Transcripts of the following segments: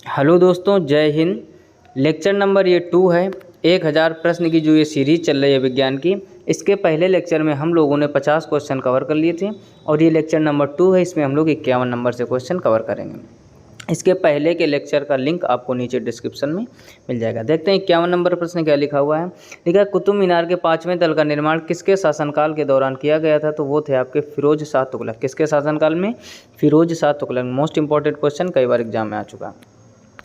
Hello दोस्तों, जय Hind. Lecture number ये 2 है। 1000 प्रश्न की जो ये सीरीज़ चल रही है विज्ञान की, इसके पहले लेक्चर में हम लोगों ने 50 क्वेश्चन कवर कर लिए थे और ये लेक्चर नंबर 2 है। इसमें हम लोग 51 नंबर से क्वेश्चन कवर करेंगे। इसके पहले के लेक्चर का लिंक आपको नीचे डिस्क्रिप्शन में मिल जाएगा। देखते हैं 51 नंबर प्रश्न क्या लिखा हुआ है। लिखा है, कुतुब मीनार के 5वें तल का निर्माण किसके शासनकाल के दौरान किया गया था? तो वो थे आपके फिरोज शाह तुगलक। किसके शासनकाल में? Firoz Shah Tughlaq. Most important question, कई बार एग्जाम में आ चुका है।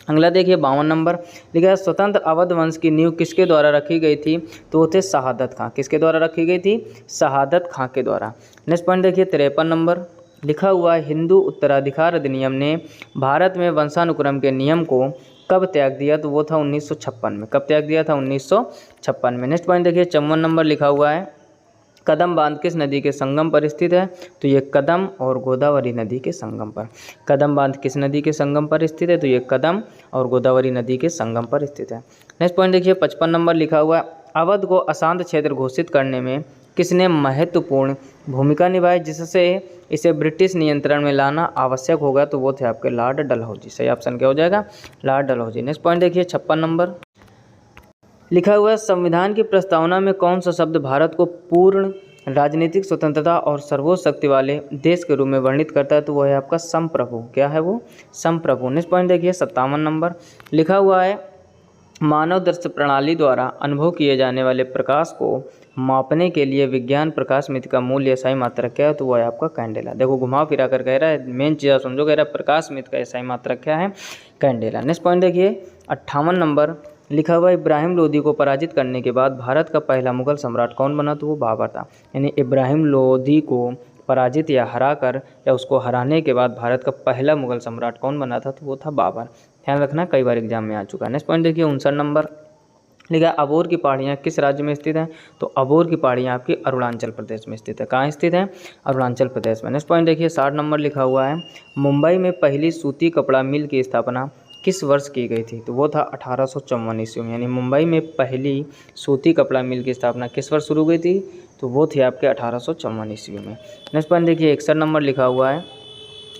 अगला देखिए 52 नंबर। लिखा है, स्वतंत्र अवध वंश की नींव किसके द्वारा रखी गई थी? तो वो थे शहादत खां। किसके द्वारा रखी गई थी? शहादत खां के द्वारा। नेक्स्ट पॉइंट देखिए 53 नंबर। लिखा हुआ है, हिंदू उत्तराधिकार अधिनियम ने भारत में वंशानुक्रम के नियम को कब त्याग दिया? तो वो था 1956 में। कब त्याग दिया था? 1956 में। नेक्स्ट पॉइंट देखिए 54 नंबर। लिखा हुआ है, कदम बांध किस नदी के संगम पर स्थित है? तो ये कदम और गोदावरी नदी के संगम पर। कदम बांध किस नदी के संगम पर स्थित है? तो ये कदम और गोदावरी नदी के संगम पर स्थित है। नेक्स्ट पॉइंट देखिए 55 नंबर। लिखा हुआ है, अवध को अशांत क्षेत्र घोषित करने में किसने महत्वपूर्ण भूमिका निभाई जिससे इसे ब्रिटिश नियंत्रण में लाना आवश्यक होगा? तो वो थे आपके लॉर्ड डलहौजी। सही ऑप्शन क्या हो जाएगा? लॉर्ड डलहौजी। नेक्स्ट पॉइंट देखिए 56 नंबर। लिखा हुआ है, संविधान की प्रस्तावना में कौन सा शब्द भारत को पूर्ण राजनीतिक स्वतंत्रता और सर्वोच्च शक्ति वाले देश के रूप में वर्णित करता है? तो वो है आपका संप्रभु। क्या है वो? संप्रभु। नेक्स्ट पॉइंट देखिए 57 नंबर। लिखा हुआ है, मानव दृश्य प्रणाली द्वारा अनुभव किए जाने वाले प्रकाश को मापने के लिए विज्ञान प्रकाश मिति का मूल SI मात्रक क्या है? तो वो है आपका कैंडेला। देखो घुमा फिरा कर कह रहा है, मेन चीज़ समझो, कह रहा है प्रकाश मिति का SI मात्रक क्या है? कैंडेला। नेक्स्ट पॉइंट देखिए 58 नंबर। लिखा हुआ, इब्राहिम लोदी को पराजित करने के बाद भारत का पहला मुगल सम्राट कौन बना? तो वो बाबर था। यानी इब्राहिम लोदी को पराजित या हराकर या उसको हराने के बाद भारत का पहला मुगल सम्राट कौन बना था? तो वो था बाबर। ध्यान रखना, कई बार एग्जाम में आ चुका है। नेक्स्ट पॉइंट देखिए 59 नंबर। लिखा है, अबोर की पहाड़ियाँ किस राज्य में स्थित हैं? तो अबोर की पहाड़ियाँ आपकी अरुणाचल प्रदेश में स्थित है। कहाँ स्थित है? अरुणाचल प्रदेश में। नेक्स्ट पॉइंट देखिए 60 नंबर। लिखा हुआ है, मुंबई में पहली सूती कपड़ा मिल की स्थापना किस वर्ष की गई थी? तो वो था 1854 ईस्वी में। यानी मुंबई में पहली सूती कपड़ा मिल की स्थापना किस वर्ष शुरू हुई थी? तो वो थी आपके 1854 ईस्वी में। नेक्स्ट पॉइंट देखिए 61 नंबर। लिखा हुआ है,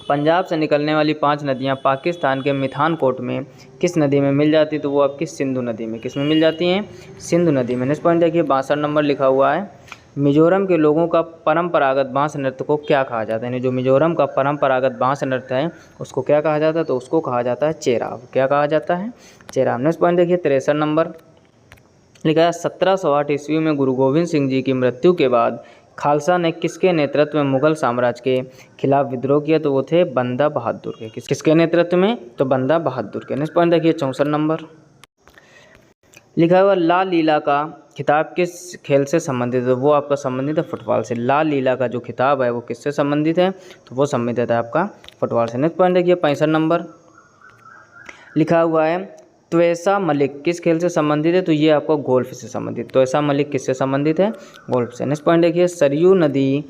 पंजाब से निकलने वाली 5 नदियां पाकिस्तान के मिठानकोट में किस नदी में मिल जाती? तो वो आपकी सिंधु नदी में। किस में मिल जाती हैं? सिंधु नदी में। नेक्स्ट पॉइंट देखिए 62 नंबर। लिखा हुआ है, मिजोरम के लोगों का परंपरागत बांस नृत्य को क्या कहा जाता है? यानी जो मिजोरम का परंपरागत बांस नृत्य है उसको क्या कहा जाता है? तो उसको कहा जाता है चेराव। क्या कहा जाता है? चेराव। नेक्स्ट पॉइंट देखिए 63 नंबर। लिखा है, 1708 ईस्वी में गुरु गोविंद सिंह जी की मृत्यु के बाद खालसा ने किसके नेतृत्व में मुगल साम्राज्य के खिलाफ विद्रोह किया? तो वो थे बंदा बहादुर के। किसके नेतृत्व में? तो बंदा बहादुर के। नेक्स्ट पॉइंट देखिए 64 नंबर। लिखा हुआ, लाल लीला का खिताब किस खेल से संबंधित है? वो आपका संबंधित है फुटबॉल से। लाल लीला का जो खिताब है वो किससे संबंधित है? तो वो संबंधित है आपका फुटबॉल से। नेक्स्ट पॉइंट देखिए 65 नंबर। लिखा हुआ है, त्वेसा मलिक किस खेल से संबंधित है? तो ये आपको गोल्फ से संबंधित। त्वेसा मलिक किससे संबंधित है? गोल्फ से। नेक्स्ट पॉइंट देखिए, सरयू नदी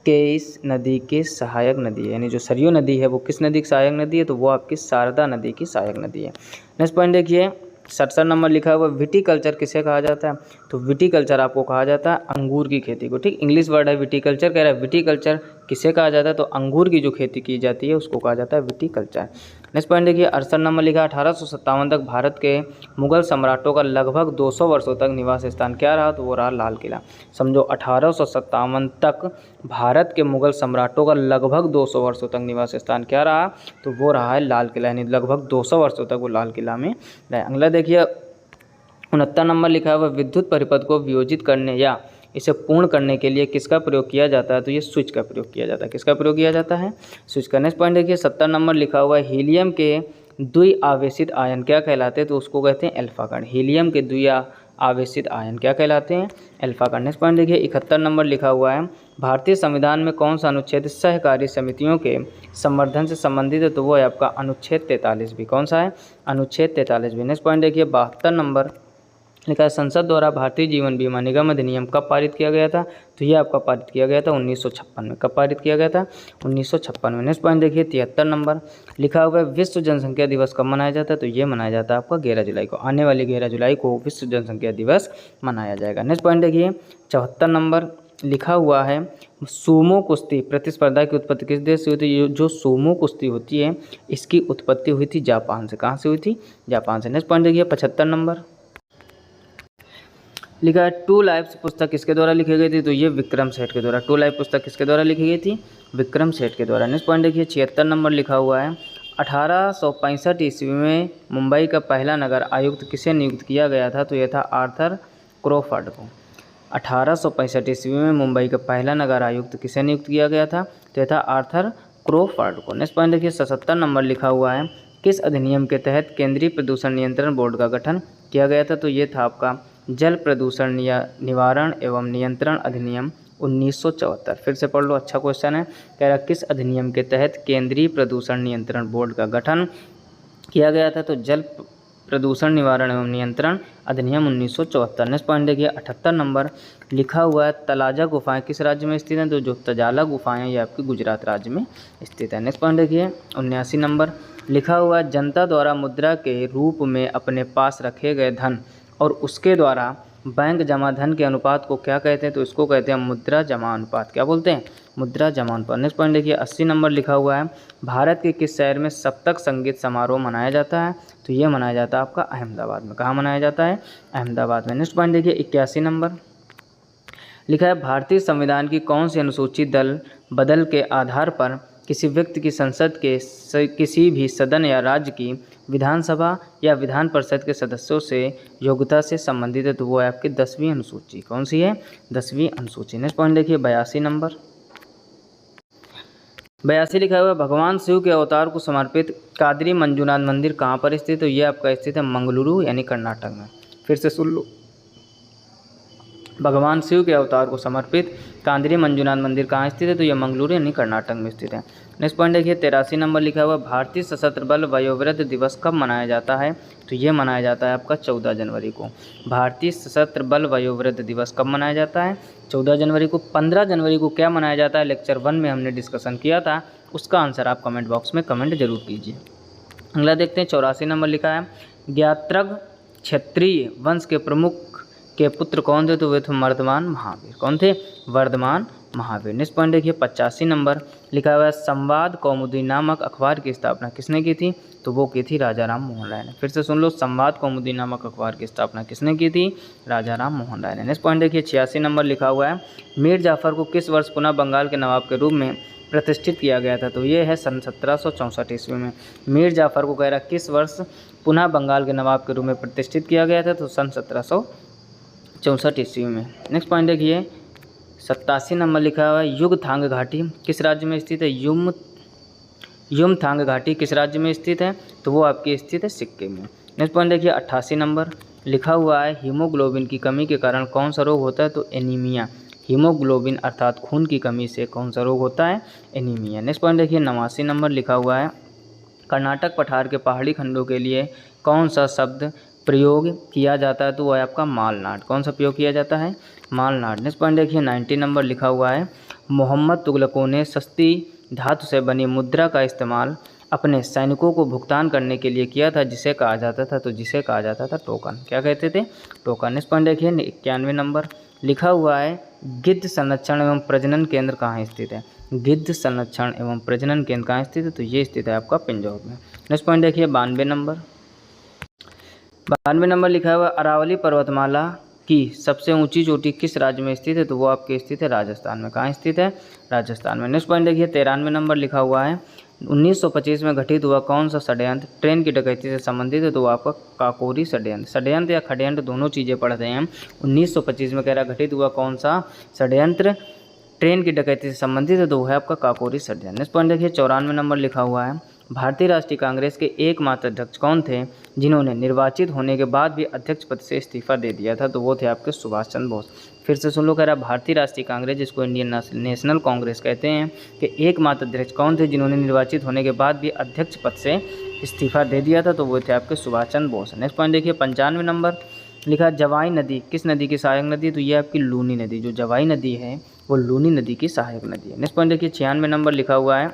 इस नदी की सहायक नदी है। यानी जो सरयू नदी है वो किस नदी की सहायक नदी है? तो वो आपकी शारदा नदी की सहायक नदी है। नेक्स्ट पॉइंट देखिए 67 नंबर। लिखा हुआ, विटीकल्चर किसे कहा जाता है? तो विटीकल्चर आपको कहा जाता है अंगूर की खेती को। ठीक, इंग्लिश वर्ड है विटीकल्चर। कह रहा है विटीकल्चर किसे कहा जाता है? तो अंगूर की जो खेती की जाती है उसको कहा जाता है विटीकल्चर। नेक्स्ट पॉइंट देखिए 68 नंबर। लिखा, 1857 तक भारत के मुगल सम्राटों का लगभग 200 वर्षों तक निवास स्थान क्या रहा? तो वो रहा लाल किला। समझो 1857 तक भारत के मुगल सम्राटों का लगभग 200 वर्षों तक निवास स्थान क्या रहा? तो वो रहा है लाल किला। यानी लगभग 200 वर्षों तक वो लाल किला में रहे। अगला देखिए 69 नंबर। लिखा हुआ, विद्युत परिपथ को वियोजित करने या इसे पूर्ण करने के लिए किसका प्रयोग किया जाता है? तो ये स्विच का प्रयोग किया जाता है। किसका प्रयोग किया जाता है? स्विच का। नेक्स्ट पॉइंट देखिए 70 नंबर। लिखा हुआ है, हीलियम के द्विआवेशित आयन क्या कहलाते हैं? तो उसको कहते हैं अल्फा कण। हीलियम के द्विआवेशित आयन क्या कहलाते हैं? अल्फा कण। नेक्स्ट पॉइंट देखिए 71 नंबर। लिखा हुआ है, भारतीय संविधान में कौन सा अनुच्छेद सहकारी समितियों के संवर्धन से संबंधित है? तो वो है आपका अनुच्छेद 43 भी। कौन सा है? अनुच्छेद 43 भी। नेक्स्ट पॉइंट देखिए 72 नंबर। लिखा है, संसद द्वारा भारतीय जीवन बीमा निगम अधिनियम कब पारित किया गया था? तो ये आपका पारित किया गया था 1956 में। कब पारित किया गया था? 1956 में। नेक्स्ट पॉइंट देखिए 73 नंबर। लिखा हुआ है, विश्व जनसंख्या दिवस कब मनाया जाता है? तो ये मनाया जाता है आपका 11 जुलाई को। आने वाली 11 जुलाई को विश्व जनसंख्या दिवस मनाया जाएगा। नेक्स्ट पॉइंट देखिए 74 नंबर। लिखा हुआ है सूमो कुश्ती प्रतिस्पर्धा की उत्पत्ति किस देश से हुई थी? जो सूमो कुश्ती होती है इसकी उत्पत्ति हुई थी जापान से। कहाँ से हुई थी? जापान से। नेक्स्ट पॉइंट देखिए 75 नंबर लिखा है टू लाइफ्स पुस्तक किसके द्वारा लिखी गई थी? तो ये विक्रम सेठ के द्वारा। टू लाइफ पुस्तक किसके द्वारा लिखी गई थी? विक्रम सेठ के द्वारा। नेक्स्ट पॉइंट देखिए 76 नंबर लिखा हुआ है 1865 ईस्वी में मुंबई का पहला नगर आयुक्त किसे नियुक्त किया गया था? तो यह था आर्थर क्रॉफर्ड को। 1865 ईस्वी में मुंबई का पहला नगर आयुक्त किसे नियुक्त किया गया था? तो यह था आर्थर क्रॉफर्ड को। नेक्स्ट पॉइंट देखिए 77 नंबर लिखा हुआ है किस अधिनियम के तहत केंद्रीय प्रदूषण नियंत्रण बोर्ड का गठन किया गया था? तो ये था आपका जल प्रदूषण निवारण एवं नियंत्रण अधिनियम 1974। फिर से पढ़ लो, अच्छा क्वेश्चन है। कह रहा किस अधिनियम के तहत केंद्रीय प्रदूषण नियंत्रण बोर्ड का गठन किया गया था? तो जल प्रदूषण निवारण एवं नियंत्रण अधिनियम 1974। नेक्स्ट पॉइंट देखिए 78 नंबर लिखा हुआ है तलाजा गुफाएं किस राज्य में स्थित हैं? तो जो तजाला गुफाएं ये आपकी गुजरात राज्य में स्थित है। नेक्स्ट पॉइंट देखिए 79 नंबर लिखा हुआ है जनता द्वारा मुद्रा के रूप में अपने पास रखे गए धन और उसके द्वारा बैंक जमा धन के अनुपात को क्या कहते हैं? तो इसको कहते हैं मुद्रा जमा अनुपात। क्या बोलते हैं? मुद्रा जमा अनुपात। नेक्स्ट पॉइंट देखिए 80 नंबर लिखा हुआ है भारत के किस शहर में सप्तक संगीत समारोह मनाया जाता है? तो ये मनाया जाता है आपका अहमदाबाद में। कहाँ मनाया जाता है? अहमदाबाद में। नेक्स्ट पॉइंट देखिए 81 नंबर लिखा है भारतीय संविधान की कौन सी अनुसूची दल बदल के आधार पर किसी व्यक्ति की संसद के किसी भी सदन या राज्य की विधानसभा या विधान परिषद के सदस्यों से योग्यता से संबंधित है? तो वो है आपकी 10वीं अनुसूची। कौन सी है? 10वीं अनुसूची। नेक्स्ट पॉइंट देखिए 82 नंबर 82 लिखा हुआ है भगवान शिव के अवतार को समर्पित कादरी मंजूनाथ मंदिर कहाँ पर स्थित है? तो ये आपका स्थित है मंगलुरु यानी कर्नाटक में। फिर से सुन लो, भगवान शिव के अवतार को समर्पित कांदरी मंजूनाथ मंदिर कहाँ स्थित है? तो यह मंगलुरु यानी कर्नाटक में स्थित है। नेक्स्ट पॉइंट देखिए 83 नंबर लिखा हुआ भारतीय सशस्त्र बल वयोवृद्ध दिवस कब मनाया जाता है? तो ये मनाया जाता है आपका 14 जनवरी को। भारतीय सशस्त्र बल वयोवृद्ध दिवस कब मनाया जाता है? 14 जनवरी को। 15 जनवरी को क्या मनाया जाता है? लेक्चर 1 में हमने डिस्कशन किया था, उसका आंसर आप कमेंट बॉक्स में कमेंट जरूर कीजिए। अगला देखते हैं 84 नंबर लिखा है ज्ञात्रग क्षत्रिय वंश के प्रमुख के पुत्र कौन थे? तो वे थे वर्धमान महावीर। कौन थे? वर्धमान महावीर। नेक्स्ट पॉइंट देखिए 85 नंबर लिखा हुआ है संवाद कौमुदी नामक अखबार की स्थापना किसने की थी? तो वो की थी राजा राम मोहन राय ने। फिर से सुन लो, संवाद कौमुदी नामक अखबार की स्थापना किसने की थी? राजा राम मोहन राय ने। नेक्स्ट पॉइंट देखिए 86 नंबर लिखा हुआ है मीर जाफर को किस वर्ष पुनः बंगाल के नवाब के रूप में प्रतिष्ठित किया गया था? तो ये है सन 1764 ईस्वी में। मीर जाफर को कह रहा किस वर्ष पुनः बंगाल के नवाब के रूप में प्रतिष्ठित किया गया था? तो सन 1764 ईस्वी में। नेक्स्ट पॉइंट देखिए 87 नंबर लिखा हुआ है युगथांग घाटी किस राज्य में स्थित है? युमथांग घाटी किस राज्य में स्थित है? तो वो आपकी स्थित है सिक्किम में। नेक्स्ट पॉइंट देखिए 88 नंबर लिखा हुआ है हीमोग्लोबिन की कमी के कारण कौन सा रोग होता है? तो एनीमिया। हीमोग्लोबिन अर्थात खून की कमी से कौन सा रोग होता है? एनीमिया। नेक्स्ट पॉइंट देखिए 89 नंबर लिखा हुआ है कर्नाटक पठार के पहाड़ी खंडों के लिए कौन सा शब्द प्रयोग किया जाता है? तो वह है आपका मालनाड। कौन सा प्रयोग किया जाता है? मालनाड। नेक्स्ट पॉइंट देखिए 90 नंबर लिखा हुआ है मोहम्मद तुगलकों ने सस्ती धातु से बनी मुद्रा का इस्तेमाल अपने सैनिकों को भुगतान करने के लिए किया था जिसे कहा जाता था? तो जिसे कहा जाता था टोकन। क्या कहते थे? टोकन। नेक्स्ट पॉइंट देखिए 91 नंबर लिखा हुआ है गिद्ध संरक्षण एवं प्रजनन केंद्र कहाँ स्थित है? गिद्ध संरक्षण एवं प्रजनन केंद्र कहाँ स्थित है? तो ये स्थित है आपका पिंजौर में। नेक्स्ट पॉइंट देखिए 92 नंबर लिखा हुआ अरावली पर्वतमाला की सबसे ऊंची चोटी किस राज्य में स्थित है? तो वो आपके स्थित है राजस्थान में। कहाँ स्थित है? राजस्थान में। नेक्स्ट पॉइंट देखिए 93 नंबर लिखा हुआ है 1925 में घटित हुआ कौन सा षड्यंत्र ट्रेन की डकैती से संबंधित है? तो वो आपका काकोरी षड्यंत्र। षड्यंत्र या खड्यंत्र दोनों चीज़ें पढ़ते हैं। 1925 में कह रहा घटित हुआ कौन सा षड्यंत्र ट्रेन की डकैती से संबंधित है? तो वो है आपका काकोरी षड्यंत्र। नेक्स्ट पॉइंट देखिए 94 नंबर लिखा हुआ है भारतीय राष्ट्रीय कांग्रेस के एकमात्र अध्यक्ष कौन थे जिन्होंने निर्वाचित होने के बाद भी अध्यक्ष पद से इस्तीफा दे दिया था? तो वो थे आपके सुभाष चंद्र बोस। फिर से सुन लो, कह रहा भारतीय राष्ट्रीय कांग्रेस जिसको इंडियन नेशनल कांग्रेस कहते हैं कि एकमात्र अध्यक्ष कौन थे जिन्होंने निर्वाचित होने के बाद भी अध्यक्ष पद से इस्तीफा दे दिया था? तो वो थे आपके सुभाष चंद्र बोस। नेक्स्ट पॉइंट देखिए 95 नंबर लिखा जवाई नदी किस नदी की सहायक नदी? तो ये आपकी लूनी नदी। जो जवाई नदी है वो लूनी नदी की सहायक नदी है। नेक्स्ट पॉइंट देखिए 96 नंबर लिखा हुआ है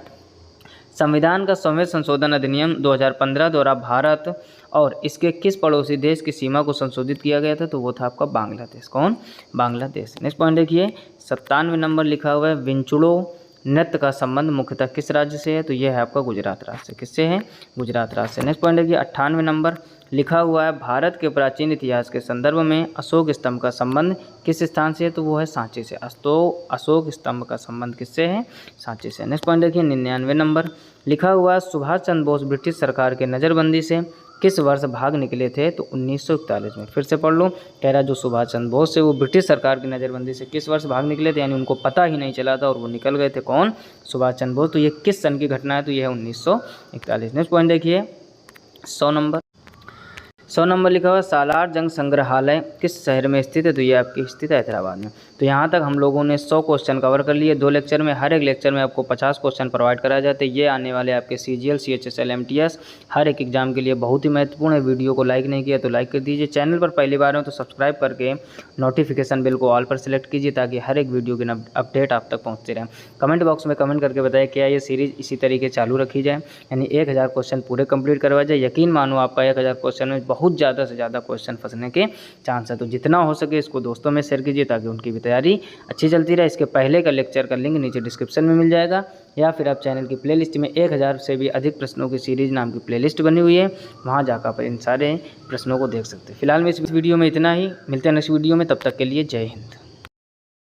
संविधान का 100वें संशोधन अधिनियम 2015 द्वारा भारत और इसके किस पड़ोसी देश की सीमा को संशोधित किया गया था? तो वो था आपका बांग्लादेश। कौन? बांग्लादेश। नेक्स्ट पॉइंट देखिए 97 नंबर लिखा हुआ है, विंचुड़ो नृत्य का संबंध मुख्यतः किस राज्य से है? तो ये है आपका गुजरात राज्य से। किससे है? गुजरात राज्य से। नेक्स्ट पॉइंट देखिए 98 नंबर लिखा हुआ है, भारत के प्राचीन इतिहास के संदर्भ में अशोक स्तंभ का संबंध किस स्थान से है? तो वो है सांची से। तो अशोक स्तंभ का संबंध किससे है? सांची से। नेक्स्ट पॉइंट देखिए 99 नंबर लिखा हुआ है, सुभाष चंद्र बोस ब्रिटिश सरकार के नज़रबंदी से किस वर्ष भाग निकले थे? तो 1941 में। फिर से पढ़ लो, कह रहा जो सुभाष चंद्र बोस से वो ब्रिटिश सरकार की नज़रबंदी से किस वर्ष भाग निकले थे, यानी उनको पता ही नहीं चला था और वो निकल गए थे। कौन? सुभाष चंद्र बोस। तो ये किस सन की घटना है? तो ये है 1941। नेक्स्ट पॉइंट देखिए 100 नंबर लिखा हुआ है, सालार जंग संग्रहालय किस शहर में स्थित है? तो ये आपकी स्थित है हैदराबाद में। तो यहाँ तक हम लोगों ने 100 क्वेश्चन कवर कर लिए 2 लेक्चर में। हर एक लेक्चर में आपको 50 क्वेश्चन प्रोवाइड कराए जाते हैं। ये आने वाले आपके CGL, CHSL, MTS हर एक एग्जाम के लिए बहुत ही महत्वपूर्ण है। वीडियो को लाइक नहीं किया तो लाइक कर दीजिए। चैनल पर पहली बार हो तो सब्सक्राइब करके नोटिफिकेशन बिल को ऑल पर सेलेक्ट कीजिए ताकि हर एक वीडियो की अपडेट आप तक पहुँचते रहें। कमेंट बॉक्स में कमेंट करके बताइए क्या ये सीरीज़ इसी तरीके चालू रखी जाए, यानी 1000 क्वेश्चन पूरे कंप्लीट करवाया जाए। यकीन मानो आपका 1000 क्वेश्चन में बहुत ज़्यादा से ज़्यादा क्वेश्चन फंसने के चांस है। तो जितना हो सके इसको दोस्तों में शेयर कीजिए ताकि उनकी भी तैयारी अच्छी चलती रहे। इसके पहले का लेक्चर का लिंक नीचे डिस्क्रिप्शन में मिल जाएगा, या फिर आप चैनल की प्लेलिस्ट में 1000 से भी अधिक प्रश्नों की सीरीज नाम की प्लेलिस्ट बनी हुई है, वहाँ जाकर आप इन सारे प्रश्नों को देख सकते हैं। फिलहाल में इस वीडियो में इतना ही, मिलते हैं नेक्स्ट वीडियो में, तब तक के लिए जय हिंद।